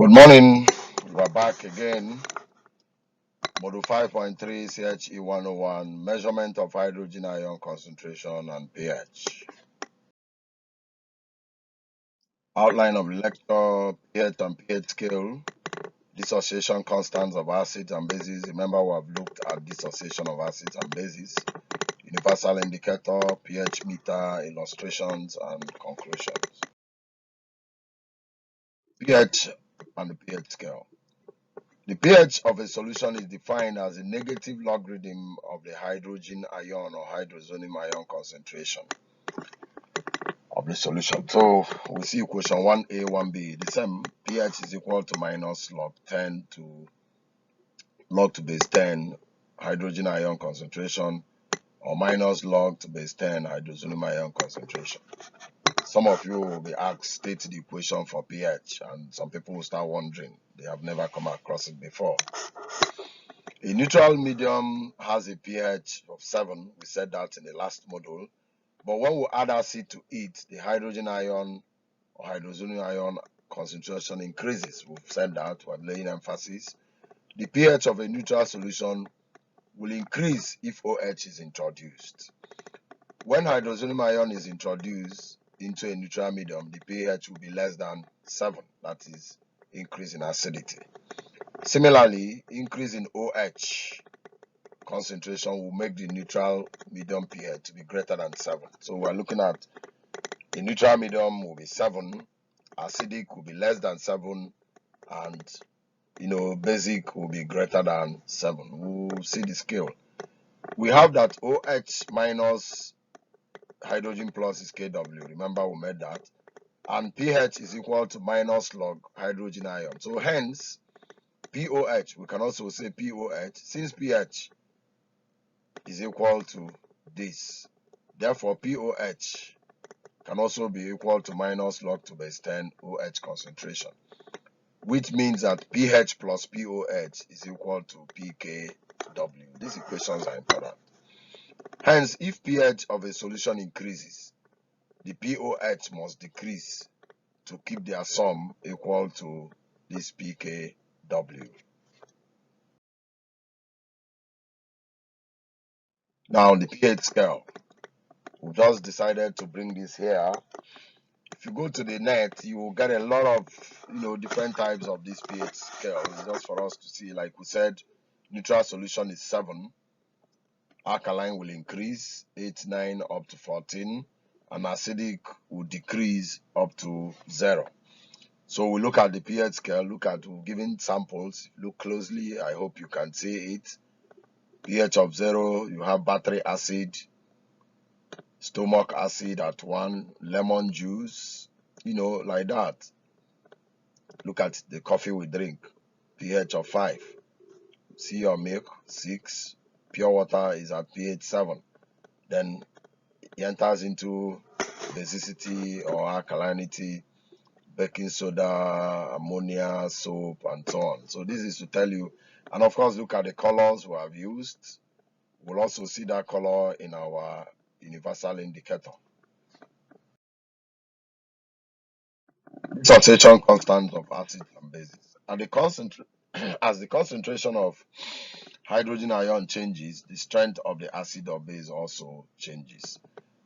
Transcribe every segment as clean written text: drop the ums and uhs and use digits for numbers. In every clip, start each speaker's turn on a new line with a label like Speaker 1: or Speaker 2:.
Speaker 1: Good morning. We're back again. Module 5.3 CHE 101 Measurement of hydrogen ion concentration and pH. Outline of the lecture: pH and pH scale, dissociation constants of acids and bases. Remember, we have looked at dissociation of acids and bases, universal indicator, pH meter, illustrations, and conclusions. pH and the pH scale. The pH of a solution is defined as a negative logarithm of the hydrogen ion or hydrozonium ion concentration of the solution. So we see equation 1a, 1b. The same pH is equal to minus log 10 to log to base 10 hydrogen ion concentration, or minus log to base 10 hydrozonium ion concentration. Some of you will be asked, state the equation for pH, and some people will start wondering. They have never come across it before. A neutral medium has a pH of 7. We said that in the last module. But when we add acid to it, the hydrogen ion or hydrozonium ion concentration increases. We've said that. We're laying emphasis. The pH of a neutral solution will increase if OH is introduced. When hydrozonium ion is introduced into a neutral medium, the pH will be less than 7. That is increase in acidity. Similarly, increase in OH concentration will make the neutral medium pH to be greater than 7. So we're looking at a neutral medium will be 7, acidic will be less than 7, and basic will be greater than 7. We'll see the scale. We have that OH minus hydrogen plus is Kw. Remember we made that. And pH is equal to minus log hydrogen ion. So hence, POH, we can also say POH, since pH is equal to this. Therefore, POH can also be equal to minus log to base 10 OH concentration, which means that pH plus POH is equal to pKw. These equations are important. Hence, if pH of a solution increases, the POH must decrease to keep their sum equal to this pKw. Now, the pH scale. We've just decided to bring this here. If you go to the net, you will get a lot of different types of this pH scale. It's just for us to see. Like we said, neutral solution is 7, alkaline will increase 8, 9 up to 14, and acidic will decrease up to 0. So we look at the pH scale, we've given samples. Look closely, I hope you can see it. pH of 0, you have battery acid, stomach acid at 1, lemon juice, like that. Look at the coffee we drink, pH of 5. See your milk, 6. Pure water is at pH 7. Then it enters into basicity or alkalinity, baking soda, ammonia, soap, and so on. So this is to tell you, and of course, look at the colors we have used. We'll also see that color in our universal indicator. Saturation constant of acids and bases. And as the concentration of hydrogen ion changes, the strength of the acid or base also changes.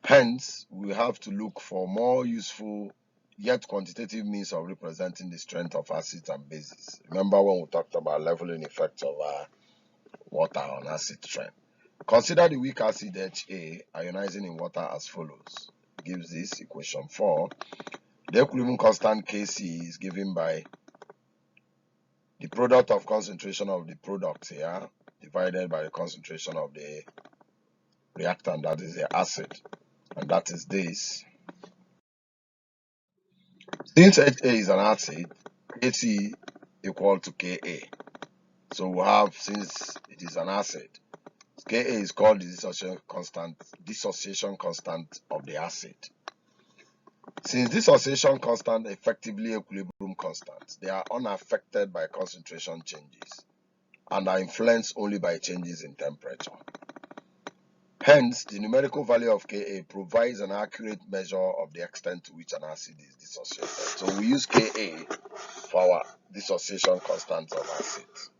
Speaker 1: Hence, we have to look for more useful yet quantitative means of representing the strength of acids and bases. Remember when we talked about leveling effects of water on acid strength. Consider the weak acid HA ionizing in water as follows. Gives this equation 4. The equilibrium constant Kc is given by the product of concentration of the product here divided by the concentration of the reactant, that is the acid, and that is this. Since HA is an acid, Kc equal to Ka. So we have, since it is an acid, Ka is called the dissociation constant of the acid. Since dissociation constant effectively equilibrium constants, they are unaffected by concentration changes and are influenced only by changes in temperature. Hence, the numerical value of Ka provides an accurate measure of the extent to which an acid is dissociated. So we use Ka for our dissociation constants of acids.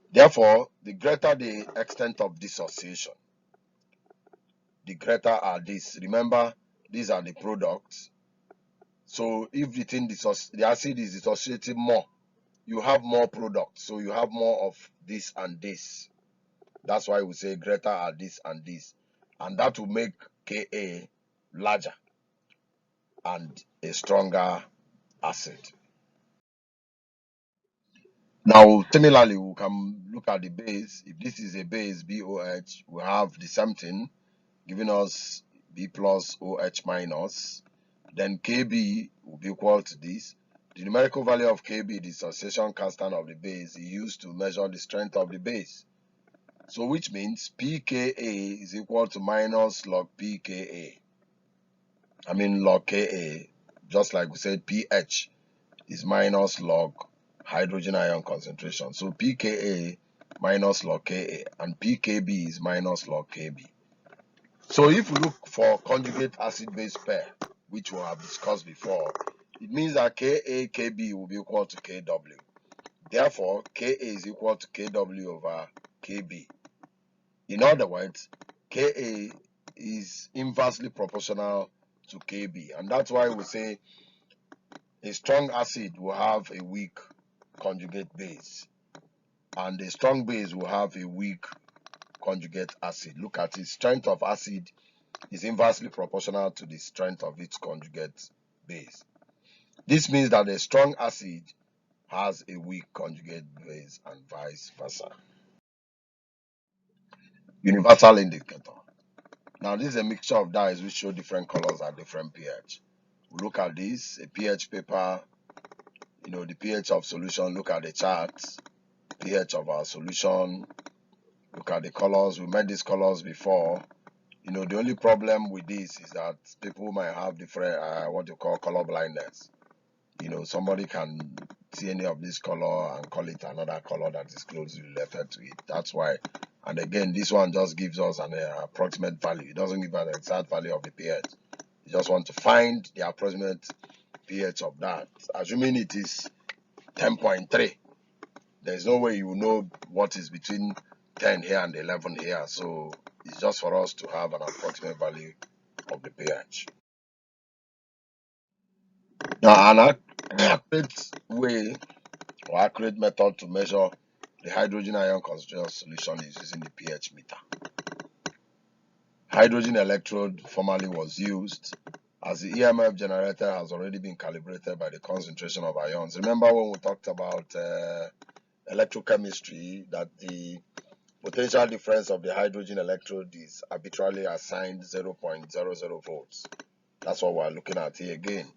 Speaker 1: Therefore, the greater the extent of dissociation, the greater are these. Remember, these are the products. So if the acid is dissociating more, you have more products. So you have more of this and this. That's why we say greater are this and this. And that will make Ka larger and a stronger acid. Now, similarly, we can look at the base. If this is a base, BOH, we have the same thing giving us B plus OH minus. Then Kb will be equal to this. The numerical value of Kb, the dissociation constant of the base, is used to measure the strength of the base. So which means pKa is equal to minus log pKa. I mean log Ka, just like we said, pH is minus log hydrogen ion concentration. So pKa minus log Ka and pKb is minus log Kb. So if we look for conjugate acid-base pair, which we have discussed before, it means that Ka, Kb will be equal to Kw. Therefore, Ka is equal to Kw over Kb. In other words, Ka is inversely proportional to Kb, and that's why we say a strong acid will have a weak conjugate base, and a strong base will have a weak conjugate acid. Look at it, strength of acid is inversely proportional to the strength of its conjugate base. This means that a strong acid has a weak conjugate base and vice versa. Universal indicator. Now this is a mixture of dyes which show different colors at different pH. We look at this, a pH paper, the pH of solution, look at the charts, pH of our solution, look at the colors. We met these colors before. The only problem with this is that people might have different, what you call color blindness. Somebody can see any of this color and call it another color that is closely related to it. That's why. And again, this one just gives us an approximate value. It doesn't give us the exact value of the pH. You just want to find the approximate pH of that. Assuming it is 10.3, there's no way you know what is between 10 here and 11 here. So it's just for us to have an approximate value of the pH. Now, an accurate way or accurate method to measure the hydrogen ion concentration solution is using the pH meter. Hydrogen electrode formerly was used, as the EMF generator has already been calibrated by the concentration of ions. Remember when we talked about electrochemistry, that the potential difference of the hydrogen electrode is arbitrarily assigned 0.00 volts. That's what we're looking at here again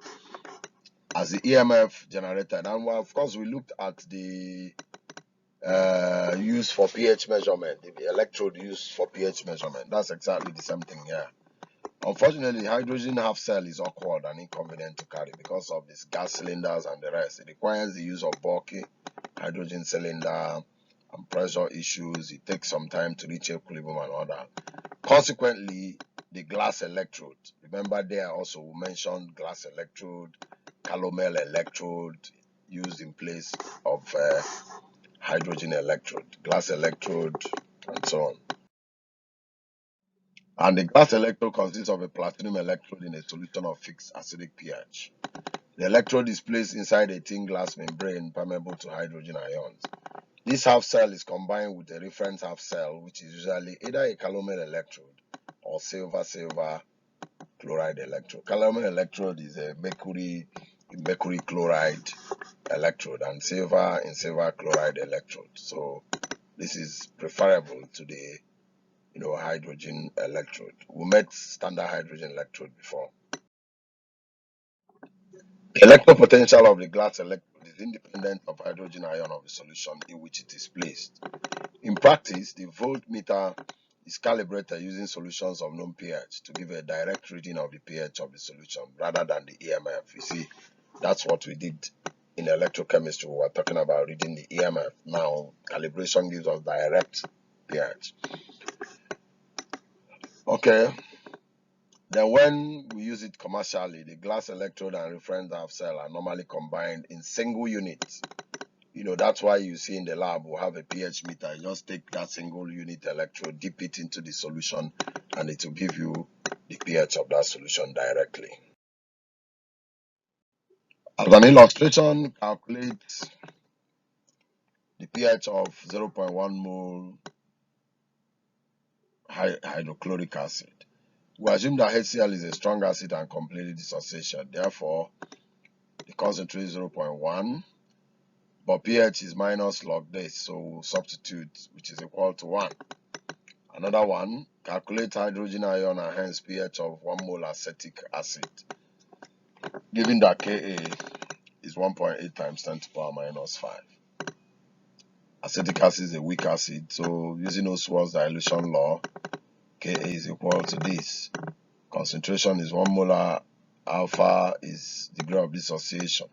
Speaker 1: as the EMF generated. And of course, we looked at the use for pH measurement, the electrode used for pH measurement. That's exactly the same thing here. Unfortunately, hydrogen half cell is awkward and inconvenient to carry because of these gas cylinders and the rest. It requires the use of bulky hydrogen cylinder and pressure issues. It takes some time to reach equilibrium and all that. Consequently, the glass electrode. Remember there also we mentioned glass electrode, calomel electrode used in place of hydrogen electrode, glass electrode, and so on. And the glass electrode consists of a platinum electrode in a solution of fixed acidic pH. The electrode is placed inside a thin glass membrane permeable to hydrogen ions. This half cell is combined with a reference half cell, which is usually either a calomel electrode or silver chloride electrode. Calomel electrode is a mercury chloride electrode, and silver chloride electrode. So this is preferable to the hydrogen electrode. We met standard hydrogen electrode before. The electropotential of the glass electrode is independent of hydrogen ion of the solution in which it is placed. In practice, the voltmeter is calibrated using solutions of known pH to give a direct reading of the pH of the solution rather than the EMF. You see, that's what we did in electrochemistry. We were talking about reading the EMF. Now, calibration gives us direct pH. Okay. Then when we use it commercially, the glass electrode and reference half cell are normally combined in single units. That's why you see in the lab we'll have a pH meter. You just take that single unit electrode, dip it into the solution, and it will give you the pH of that solution directly. As an illustration, calculate the pH of 0.1 mole hydrochloric acid. We assume that HCl is a strong acid and completely dissociated. Therefore, the concentrate is 0.1, but pH is minus log this, so we'll substitute, which is equal to 1. Another one, calculate hydrogen ion and hence pH of 1 mole acetic acid, given that Ka is 1.8 times 10 to the power minus 5. Acetic acid is a weak acid, so using Oswald's dilution law, Ka is equal to this. Concentration is 1 molar, alpha is degree of dissociation.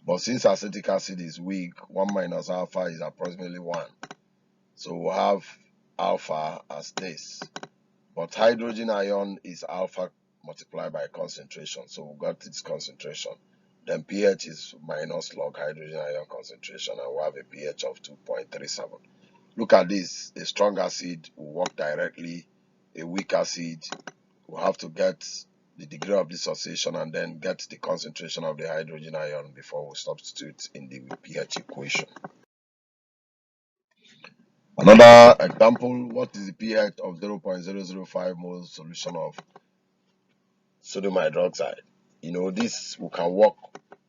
Speaker 1: But since acetic acid is weak, 1 minus alpha is approximately 1. So we'll have alpha as this. But hydrogen ion is alpha multiplied by concentration. So we got its concentration. Then pH is minus log hydrogen ion concentration, and we'll have a pH of 2.37. Look at this. A strong acid will work directly. A weak acid will have to get the degree of dissociation and then get the concentration of the hydrogen ion before we substitute in the pH equation. Another example, what is the pH of 0.005 moles solution of sodium hydroxide? This we can work,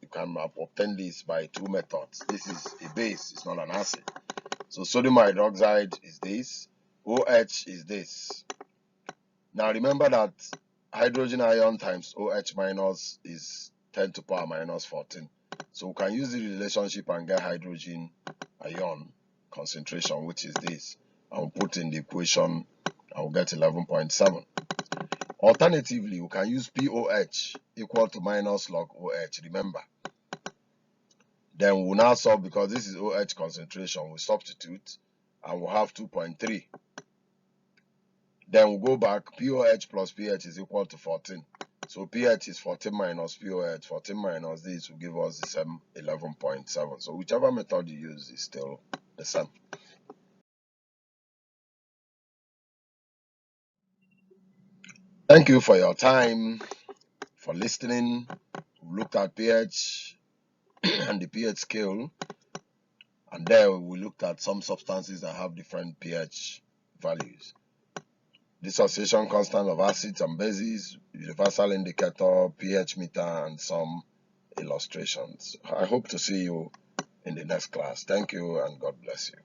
Speaker 1: you can obtain this by two methods. This is a base, it's not an acid. So sodium hydroxide is this, OH is this. Now remember that hydrogen ion times OH minus is 10 to the power minus 14. So we can use the relationship and get hydrogen ion concentration, which is this. And we'll put in the equation and we'll get 11.7. Alternatively, we can use POH equal to minus log OH, remember. Then we'll now solve, because this is OH concentration, we'll substitute and we'll have 2.3. Then we'll go back, POH plus pH is equal to 14. So pH is 14 minus POH, 14 minus this will give us the same 11.7. So whichever method you use is still the same. Thank you for your time, for listening. We looked at pH and the pH scale, and there we looked at some substances that have different pH values. Dissociation constant of acids and bases, universal indicator, pH meter, and some illustrations. I hope to see you in the next class. Thank you and God bless you.